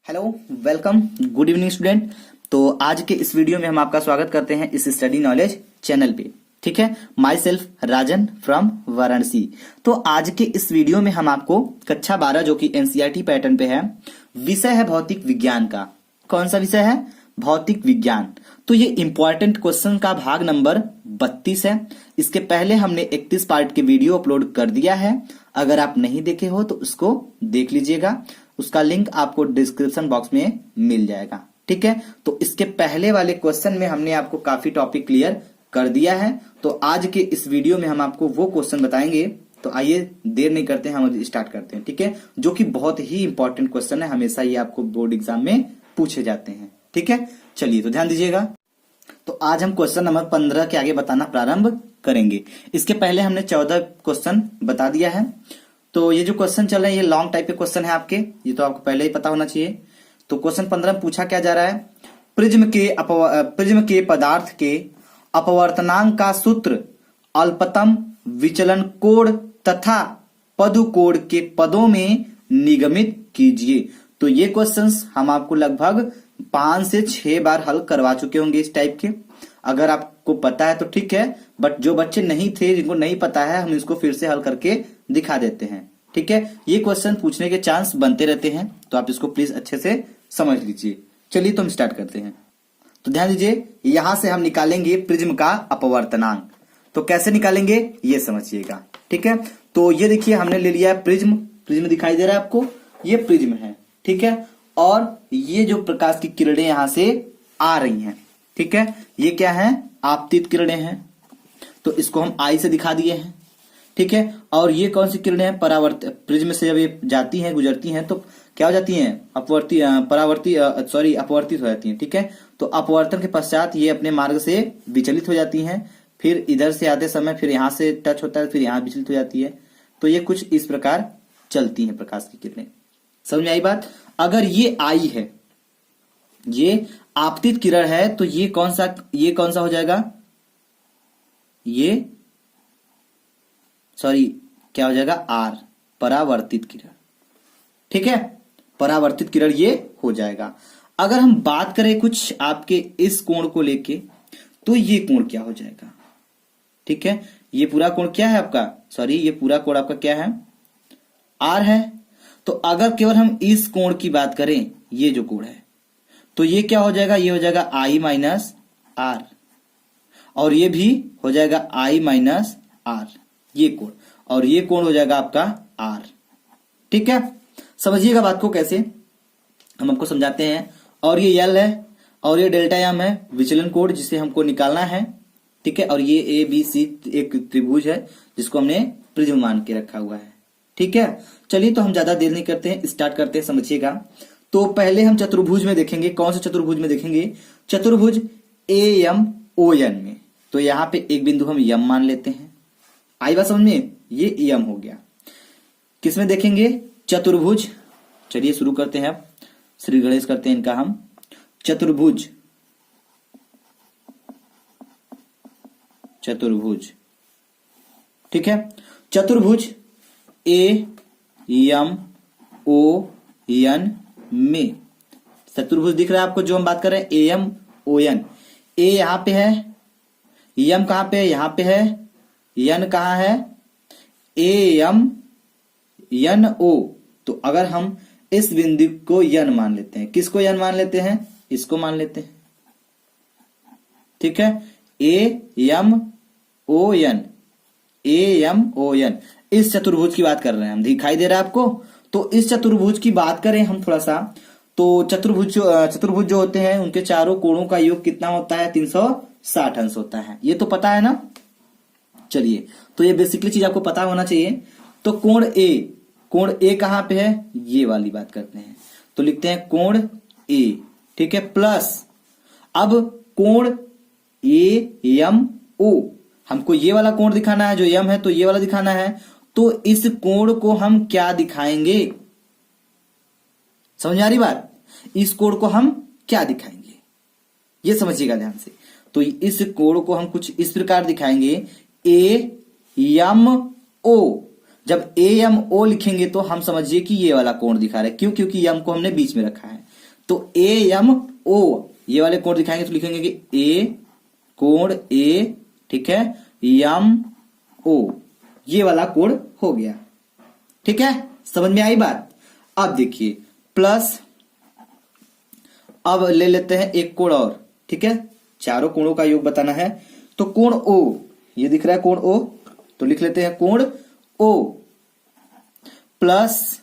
Hello, welcome, good evening student. तो आज के इस वीडियो में हम आपका स्वागत करते हैं इस स्टडी नॉलेज चैनल पे। ठीक है, my self Rajan from Varanasi. तो आज के इस वीडियो में हम आपको कक्षा 12 जो कि एनसीईआरटी पैटर्न पे है, विषय है भौतिक विज्ञान का। कौन सा विषय है? भौतिक विज्ञान। तो ये इंपॉर्टेंट क्वेश्चन का भाग नंबर 32 है। इसके पहले हमने 31 पार्ट के वीडियो अपलोड कर दिया है। अगर आप नहीं देखे हो तो उसको देख लीजिएगा, उसका लिंक आपको डिस्क्रिप्शन बॉक्स में मिल जाएगा। ठीक है, तो इसके पहले वाले क्वेश्चन में हमने आपको काफी टॉपिक क्लियर कर दिया है। तो आज के इस वीडियो में हम आपको वो क्वेश्चन बताएंगे। तो आइए देर नहीं करते हैं, हम स्टार्ट करते हैं। ठीक है, जो कि बहुत ही इंपॉर्टेंट क्वेश्चन है, हमेशा ये आपको बोर्ड एग्जाम में पूछे जाते हैं। ठीक है, चलिए तो ध्यान दीजिएगा। तो आज हम क्वेश्चन नंबर 15 के आगे बताना प्रारंभ करेंगे। इसके पहले हमने 14 क्वेश्चन बता दिया है। तो ये जो क्वेश्चन चल रहे हैं ये लॉन्ग टाइप के क्वेश्चन है आपके, ये तो आपको पहले ही पता होना चाहिए। तो क्वेश्चन 15 में पूछा क्या जा रहा है? प्रिज्म के पदार्थ के अपवर्तनांक का सूत्र अल्पतम विचलन कोण तथा पदुकोण के पदों में निगमित कीजिए। तो ये क्वेश्चंस हम आपको लगभग 5 से 6 बार हल करवा चुके होंगे इस टाइप के। अगर आपको पता है तो ठीक है, बट जो बच्चे नहीं थे, जिनको नहीं पता है, हम इसको फिर से हल करके दिखा देते हैं। ठीक है, ये क्वेश्चन पूछने के चांस बनते रहते हैं, तो आप इसको प्लीज अच्छे से समझ लीजिए। चलिए तो हम स्टार्ट करते हैं। तो ध्यान दीजिए, यहां से हम निकालेंगे प्रिज्म का अपवर्तनांक। तो कैसे निकालेंगे ये समझिएगा। ठीक है, तो ये देखिए हमने ले लिया है प्रिज्म। प्रिज्म दिखाई दे रहा है आपको, ये प्रिज्म है। ठीक है, और ये जो प्रकाश की किरणें यहां से आ रही हैं, ठीक है, ये क्या है? आपतित किरणें हैं। तो इसको हम आई से दिखा दिए हैं। ठीक है, और ये कौन सी किरणें हैं? परावर्तित। प्रिज्म से जब ये जाती हैं, गुजरती हैं, तो क्या हो जाती हैं? अपवर्तित हो जाती हैं। ठीक है, तो अपवर्तन के पश्चात ये अपने मार्ग से विचलित हो जाती हैं। फिर इधर से आते समय फिर यहां से टच होता है, फिर यहां विचलित हो जाती है। तो ये कुछ इस प्रकार चलती हैं प्रकाश की किरणें। समझ में आई बात? अगर ये आई है, ये आपतित किरण है, तो ये कौन सा हो जाएगा? क्या हो जाएगा? आर, परावर्तित किरण। ठीक है, परावर्तित किरण ये हो जाएगा। अगर हम बात करें कुछ आपके इस कोण को लेके, तो ये कोण क्या हो जाएगा? ठीक है, ये पूरा कोण क्या है आपका? ये पूरा कोण आपका क्या है? आर है। तो अगर केवल हम इस कोण की बात करें, ये जो कोण है, तो ये क्या हो जाएगा? ये हो जाएगा आई माइनस आर, और ये भी हो जाएगा आई माइनस आर, ये कोण, और ये कोण हो जाएगा आपका आर। ठीक है, समझिएगा बात को कैसे हम आपको समझाते हैं। और ये यल है, और ये डेल्टा एम है, विचलन कोण जिसे हमको निकालना है। ठीक है, और ये ए बी सी एक त्रिभुज है जिसको हमने प्रिज्म मान के रखा हुआ है। ठीक है, चलिए तो हम ज्यादा देर नहीं करते हैं, स्टार्ट करते हैं। समझिएगा। तो पहले हम चतुर्भुज में देखेंगे। कौन से चतुर्भुज में देखेंगे? चतुर्भुज ए एम ओ एन में। तो यहां पे एक बिंदु हम यम मान लेते हैं। आई बात समझ में? ये यम हो गया। किस में देखेंगे? चतुर्भुज। चलिए शुरू करते हैं। श्री गणेश करते हैं इनका हम। चतुर्भुज, चतुर्भुज। ठीक है, चतुर्भुज ए एम ओ एन में। चतुर्भुज दिख रहा है आपको जो हम बात कर रहे हैं? ए एम ओ एन। ए यहां पे है, एम कहां पे है? यहां पे है। एन कहां है? A M N O. तो अगर हम इस बिंदु को एन मान लेते हैं, किसको एन मान लेते हैं? इसको मान लेते हैं। ठीक है, A M O N, A M O N, इस चतुर्भुज की बात कर रहे हैं हम। दिखाई दे रहा है आपको? तो इस चतुर्भुज की बात करें हम थोड़ा सा, तो चतुर्भुज जो होते हैं उनके चारों कोणों का योग कितना होता है? 360 अंश होता है। ये तो पता है ना? चलिए, तो ये बेसिकली चीज आपको पता होना चाहिए। तो कोण ए कहां पे है? ये वाली बात करते हैं, तो लिखते हैं कोण ए। ठीक है, प्लस अब कोण ए एम ओ, हमको ये वाला कोण दिखाना है, जो एम है तो ये वाला दिखाना है। तो इस कोण को हम क्या दिखाएंगे? समझ आ रही बात? इस कोण को हम क्या दिखाएंगे ये समझिएगा ध्यान से। तो इस कोण को हम कुछ इस प्रकार दिखाएंगे, ए एम ओ। जब ए एम ओ लिखेंगे तो हम समझिए कि ये वाला कोण दिखा रहे हैं। क्यों? क्योंकि एम को हमने बीच में रखा है। तो ए एम ओ ये वाले कोण दिखाएंगे तो लिखेंगे कि ए कोण ए, ठीक है, एम ओ, ये वाला कोण हो गया। ठीक है, समझ में आई बात। अब देखिए प्लस, अब ले लेते हैं एक कोण और, ठीक है, चारों कोणों का योग बताना है। तो कोण ओ, ये दिख रहा है कोण ओ, तो लिख लेते हैं कोण ओ प्लस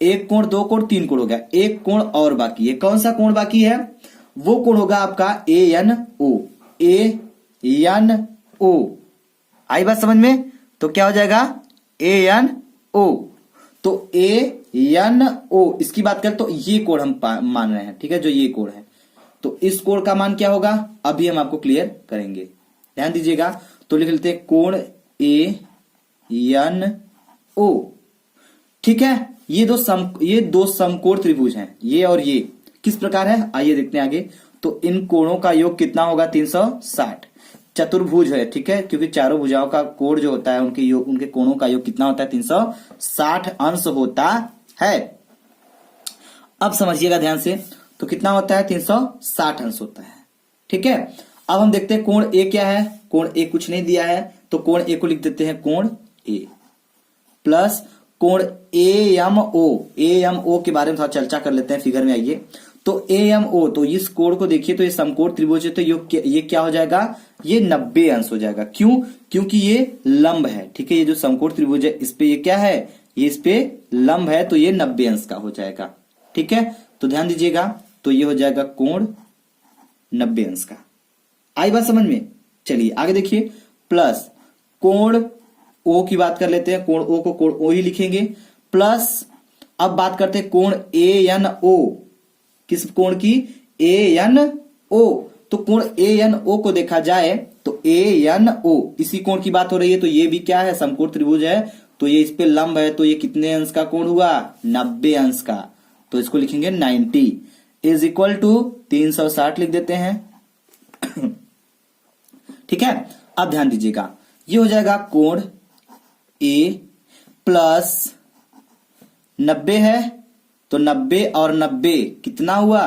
एक कोण, दो कोण, तीन कोण हो गया, एक कोण और बाकी है। कौन सा कोण बाकी है? वो कोण होगा आपका A N O, A N O. आई बात समझ में? तो क्या हो जाएगा ए एन ओ। तो ए एन ओ, इसकी बात करें तो ये कोण हम मान रहे हैं, ठीक है, जो ये कोण है। तो इस कोण का मान क्या होगा अभी हम आपको क्लियर करेंगे, ध्यान दीजिएगा। तो लिख लेते हैं कोण ए एन ओ, ठीक है। ये दो समकोण त्रिभुज हैं, ये और ये किस प्रकार है आइए देखते हैं आगे। तो इन कोणों का योग कितना होगा 360। चतुर्भुज है, ठीक है, क्योंकि चारों भुजाओं का कोण जो होता है उनके कोणों का योग कितना होता है 360 अंश होता है। अब समझिएगा ध्यान से, तो कितना होता है 360 अंश होता है, ठीक है। अब हम देखते हैं कोण ए क्या है। कोण ए कुछ नहीं दिया है, तो कोण ए को लिख देते हैं कोण ए प्लस कोण ए एम ओ। ए एम ओ के बारे में थोड़ा चर्चा कर लेते हैं, फिगर में आइए। तो ए एम ओ, तो इस कोण को देखिए, तो ये समकोण त्रिभुज है, तो ये क्या हो जाएगा, ये 90 अंश हो जाएगा। क्यों? क्योंकि ये लंब है, ठीक है, ये जो समकोण त्रिभुज है इस पे ये क्या है, ये इस पे लंब है, तो ये 90 अंश का हो जाएगा, ठीक है। तो ध्यान दीजिएगा, तो ये हो जाएगा कोण 90 अंश का। आई बात समझ में? चलिए आगे देखिए, प्लस कोण ओ की बात कर लेते हैं, कोण ओ को कोण ओ ही लिखेंगे, प्लस अब बात करते हैं कोण ए एन ओ। किस कोण की? A N O. तो कोण ए एन ओ को देखा जाए तो ए एन ओ, इसी कोण की बात हो रही है, तो ये भी क्या है, समकोण त्रिभुज है, तो ये इस पे लंब है, तो ये कितने अंश का कोण हुआ, 90 अंश का। तो इसको लिखेंगे 90 इज इक्वल टू 360 लिख देते हैं, ठीक है। अब ध्यान दीजिएगा, ये हो जाएगा कोण ए प्लस 90 है, तो 90 और 90 कितना हुआ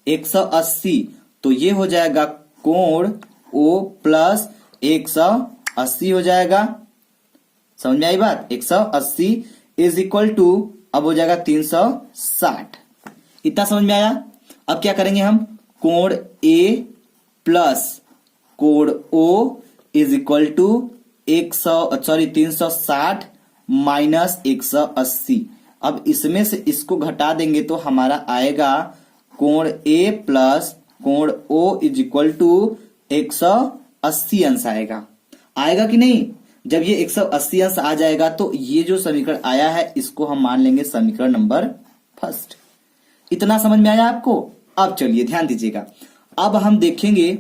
180, तो ये हो जाएगा कोण ओ प्लस 180 हो जाएगा। समझ में आई बात? 180 इज इक्वल टू, अब हो जाएगा 360। इतना समझ में आया? अब क्या करेंगे हम, कोण ए प्लस कोण O is equal to 360 minus 180। अब इसमें से इसको घटा देंगे तो हमारा आएगा कोण ए प्लस कोण ओ इज इक्वल टू 180 अंश आएगा। आएगा कि नहीं? जब ये 180 अंश आ जाएगा तो ये जो समीकरण आया है इसको हम मान लेंगे समीकरण नंबर फर्स्ट। इतना समझ में आया आपको? अब चलिए ध्यान दीजिएगा, अब हम देखेंगे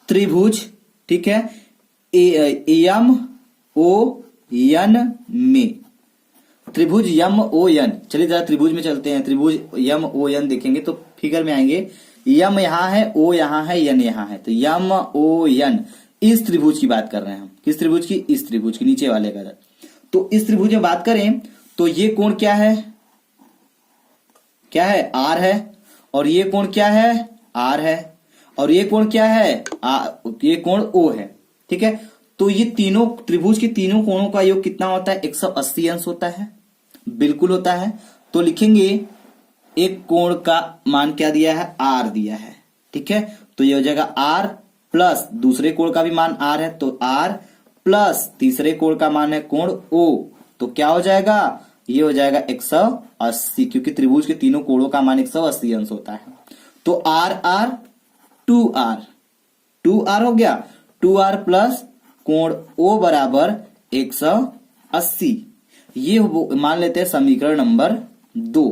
त्रिभुज, ठीक है, एम ओ एन में, त्रिभुज यम ओ एन। चलिए जरा त्रिभुज में चलते हैं, त्रिभुज यम ओ एन देखेंगे तो फिगर में आएंगे, यम यहां है, ओ यहां है, एन यहां है, तो यम ओ एन, इस त्रिभुज की बात कर रहे हैं हम। किस त्रिभुज की? इस त्रिभुज की, नीचे वाले का। तो इस त्रिभुज में बात करें तो ये कोण क्या है, क्या है, आर है, और ये कोण क्या है, आर है, और ये कोण क्या है, ये कोण ओ है, ठीक है। तो ये तीनों त्रिभुज के तीनों कोणों का योग कितना होता है, 180 अंश होता है, बिल्कुल होता है। तो लिखेंगे एक कोण का मान क्या दिया है, आर दिया है, ठीक है। तो ये हो जाएगा आर प्लस दूसरे कोण का भी मान आर है, तो आर प्लस तीसरे कोण का मान है कोण ओ, तो क्या हो जाएगा, ये हो जाएगा 180, क्योंकि त्रिभुज के तीनों कोणों का मान 180 अंश होता है। तो आर आर 2r, 2r हो गया, 2r प्लस कोण O बराबर 180। ये मान लेते हैं समीकरण नंबर 2।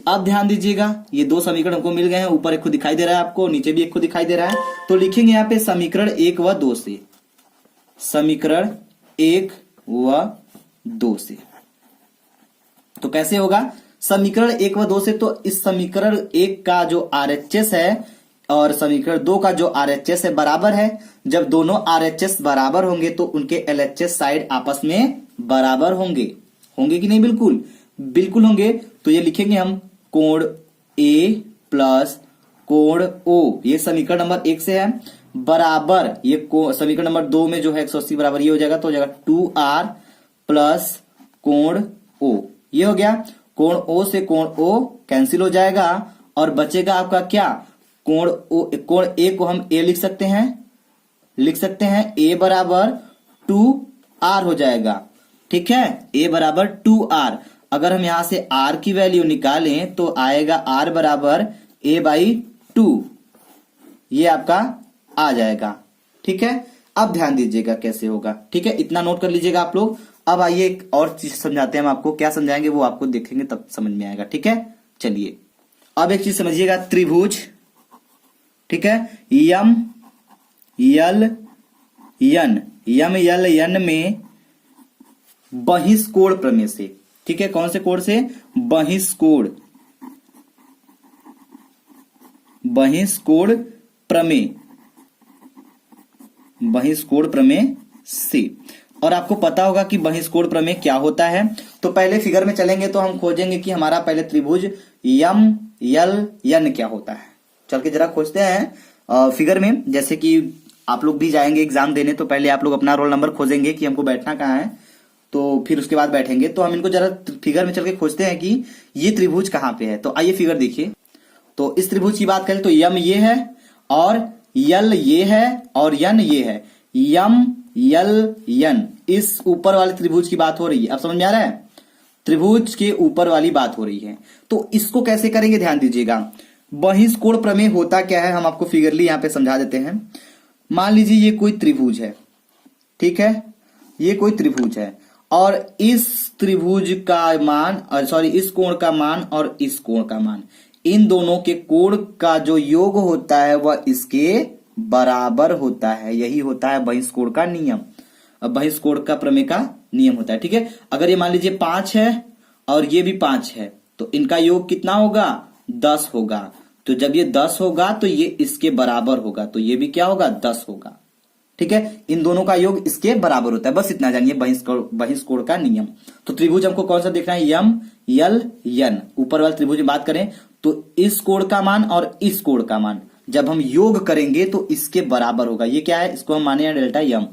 अब ध्यान दीजिएगा, ये दो समीकरण हमको मिल गए हैं, ऊपर एक को दिखाई दे रहा है आपको, नीचे भी एक को दिखाई दे रहा है। तो लिखेंगे यहाँ पे समीकरण 1 व 2 से, समीकरण 1 व 2 से। तो कैसे होगा समीकरण 1 व 2 से? तो इस समीकरण 1 का जो RHS है और समीकरण 2 का जो RHS है बराबर है। जब दोनों RHS बराबर होंगे तो उनके LHS साइड आपस में बराबर होंगे, होंगे कि नहीं? बिल्कुल बिल्कुल होंगे। तो ये लिखेंगे हम कोण ए प्लस कोण ओ, ये समीकरण नंबर 1 से है, बराबर ये समीकरण नंबर 2 में जो है 180 बराबर ये हो जाएगा, तो हो जाएगा 2r प्लस कोण ओ, ये हो गया। कोण ओ से कोण ओ कैंसिल हो जाएगा और बचेगा आपका क्या, कोण ओ, कोण ए को हम ए लिख सकते हैं ए बराबर 2r हो जाएगा, ठीक है, ए बराबर 2r। अगर हम यहां से r की वैल्यू निकालें तो आएगा r बराबर a/2, ये आपका आ जाएगा, ठीक है। अब ध्यान दीजिएगा कैसे होगा, ठीक है, इतना नोट कर लीजिएगा आप लोग। अब आइए एक और चीज समझाते हैं हम आपको, क्या समझाएंगे वो आपको देखेंगे तब समझ में आएगा, ठीक है। चलिए अब एक चीज समझिएगा, त्रिभुज, ठीक है, यम यल यन में बहिष्कोण प्रमेय से, ठीक है, कौन से कोण से, बहिष्कोण प्रमेय से। और आपको पता होगा कि बहिष्कोण प्रमेय क्या होता है। तो पहले फिगर में चलेंगे तो हम खोजेंगे कि हमारा पहले त्रिभुज यम यल यन क्या होता है। चल के जरा खोजते हैं फिगर में। जैसे कि आप लोग भी जाएंगे एग्जाम देने तो पहले आप लोग अपना रोल नंबर खोजेंगे कि हमको बैठना कहाँ है, तो फिर उसके बाद बैठेंगे। तो हम इनको जरा फिगर में चल के खोजते हैं कि ये त्रिभुज कहाँ पे है। तो आइए फिगर देखिए। तो इस त्रिभुज की बात करें तो यम ये है और यल ये है और यन ये है। यम यल यन, इस ऊपर वाले त्रिभुज की बात हो रही है। अब समझ में आ रहा है, त्रिभुज के ऊपर वाली बात हो रही है। तो इसको कैसे करेंगे ध्यान दीजिएगा। बहिष्कोण प्रमेय होता क्या है हम आपको फिगरली यहां पे समझा देते हैं। मान लीजिए ये कोई त्रिभुज है, ठीक है, ये कोई त्रिभुज है और इस त्रिभुज का मान इस कोण का मान और इस कोण का मान, इन दोनों के कोण का जो योग होता है वह इसके बराबर होता है। यही होता है बहिष्कोण का नियम। अब बहिष्कोण का प्रमेय का नियम होता है, ठीक है। अगर ये मान लीजिए 5 है और ये भी 5 है तो इनका योग कितना होगा, 10 होगा। तो जब ये 10 होगा तो ये इसके बराबर होगा, तो ये भी क्या होगा, 10 होगा, ठीक है। इन दोनों का योग इसके बराबर होता है, बस इतना जानिए बहिष्कोण का नियम। तो त्रिभुज हमको कौन सा देखना है, यम यल यन। ऊपर वाले त्रिभुज में बात करें तो इस कोण का मान और इस कोण का मान जब हम योग करेंगे तो इसके बराबर होगा। ये क्या है, इसको हम माने हैं डेल्टा यम,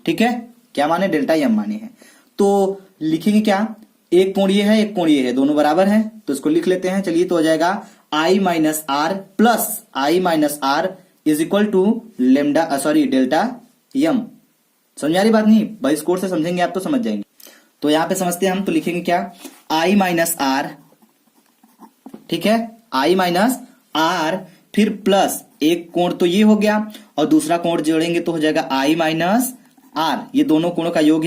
ठीक है। क्या माने, डेल्टा यम माने हैं। तो लिखेंगे क्या, एक कोण ये है एक कोण ये है, दोनों बराबर हैं तो इसको लिख लेते हैं। चलिए तो हो जाएगा I minus R plus I minus R is equal to delta यम। समझ आ रही बात नहीं, बहिष्कोण से समझेंगे आप तो समझ जाएंगे। तो यहां पे समझते हैं हम, तो लिखेंगे क्या, I माइनस आर, ठीक है, I माइनस आर, फिर प्लस एक कोण तो ये हो गया और दूसरा कोण जोड़ेंगे तो हो जाएगा I माइनस आर। ये दोनों कोणों का योग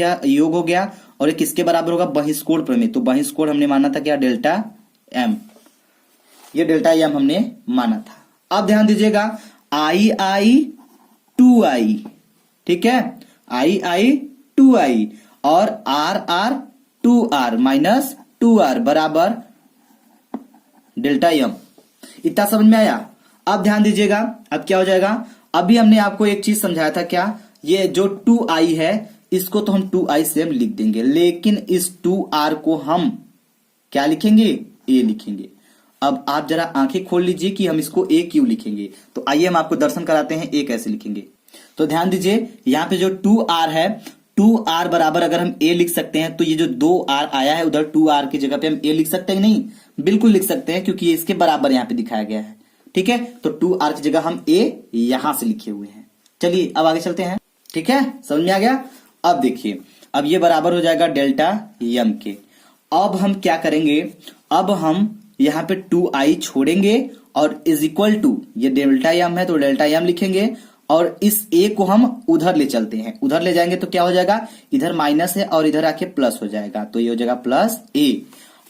हो गया और ये किसके बराबर होगा, बहिष्कोण प्रमेय। तो बहिष्कोण हमने माना था क्या, डेल्टा एम। ये डेल्टा एम हमने माना था। अब ध्यान दीजिएगा, I 2I, ठीक है, I 2I और R 2R माइनस 2R बराबर डेल्टा एम। इतना समझ में आया। अब ध्यान दीजिएगा, अब क्या हो जाएगा, अभी हमने आपको एक चीज समझाया था क्या, ये जो 2I है इसको तो हम 2I से हम लिख देंगे, लेकिन इस 2R को हम क्या लिखेंगे, A लिखेंगे। अब आप जरा आंखें खोल लीजिए कि हम इसको A क्यों लिखेंगे। तो आइए हम आपको दर्शन कराते हैं A कैसे लिखेंगे। तो ध्यान दीजिए, यहाँ पे जो 2R है, 2R बराबर अगर हम A लिख सकते हैं तो ये जो 2R आया है उधर 2R की जगह पे हम A लिख सकते हैं, नहीं बिल्कुल लिख सकते हैं क्योंकि ये इसके बराबर यहाँ पे दिखाया गया है, ठीक है। तो 2R की जगह हम A यहां से लिखे हुए हैं। चलिए अब आगे चलते हैं, ठीक है, समझ में आ गया। अब देखिए, अब ये बराबर हो जाएगा डेल्टा यम के। अब हम क्या करेंगे, अब हम यहां पे 2I छोड़ेंगे और इज इक्वल टू, ये डेल्टा यम है तो डेल्टा यम लिखेंगे और इस A को हम उधर ले चलते हैं। उधर ले जाएंगे तो क्या हो जाएगा, इधर माइनस है और इधर आके प्लस हो जाएगा, तो ये हो जाएगा प्लस A।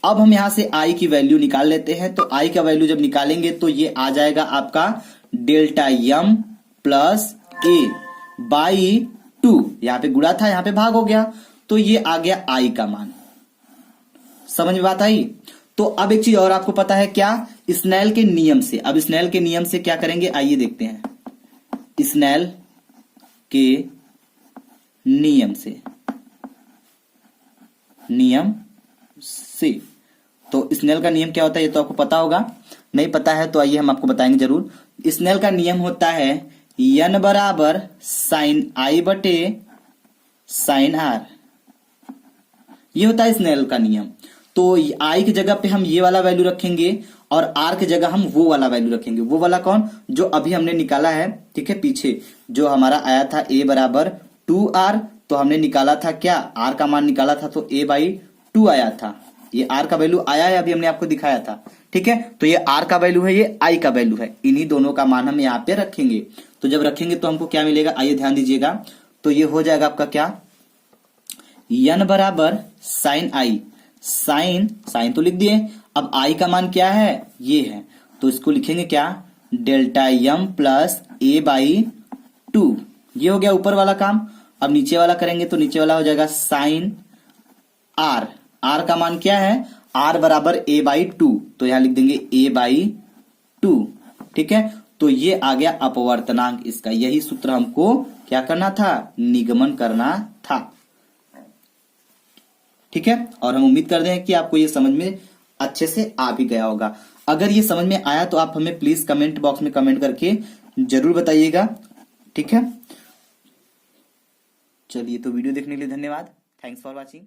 अब हम यहां से I की वैल्यू निकाल लेते हैं। तो I का वैल्यू जब निकालेंगे तो ये आ जाएगा आपका डेल्टा यम प्लस A बाई 2। यहां पे गुणा था, यहां पे भाग हो गया, तो ये आ गया I का मान। समझ में बात आई। तो अब एक चीज और आपको पता है क्या, स्नेल के नियम से। अब स्नेल के नियम से क्या करेंगे, आइए देखते हैं। स्नेल के नियम से, तो स्नेल का नियम क्या होता है ये तो आपको पता होगा। नहीं पता है तो आइए हम आपको बताएंगे जरूर। स्नेल का नियम होता है n बराबर साइन आई बटे साइन आर, ये होता है स्नेल का नियम। तो आई की जगह पे हम ये वाला वैल्यू रखेंगे और आर की जगह हम वो वाला वैल्यू रखेंगे। वो वाला कौन, जो अभी हमने निकाला है, ठीक है, पीछे जो हमारा आया था a बराबर 2r, तो हमने निकाला था क्या, r का मान निकाला था तो a/2 आया था। ये r का वैल्यू आया है, अभी हमने आपको दिखाया था, ठीक है। तो ये r का वैल्यू है, ये i का वैल्यू है, इन्हीं दोनों का मान हम यहाँ पे रखेंगे। तो जब रखेंगे तो हमको क्या मिलेगा, आइए ध्यान दीजिएगा। तो ये हो जाएगा आपका क्या, n बराबर साइन आई, साइन तो लिख दिए। अब i का मान क्या है, ये है, तो इसको लिखेंगे क्या, डेल्टा m प्लस a/2। ये हो गया ऊपर वाला काम। अब नीचे वाला करेंगे तो नीचे वाला हो जाएगा साइन r, r का मान क्या है, r बराबर a/2, तो यहां लिख देंगे a/2, ठीक है। तो ये आ गया अपवर्तनांक इसका। यही सूत्र हमको क्या करना था, निगमन करना था, ठीक है। और हम उम्मीद करते हैं कि आपको ये समझ में अच्छे से आ भी गया होगा। अगर ये समझ में आया तो आप हमें प्लीज कमेंट बॉक्स में कमेंट करके जरूर बताइएगा, ठीक है। चलिए, तो वीडियो देखने के लिए धन्यवाद। Thanks for watching.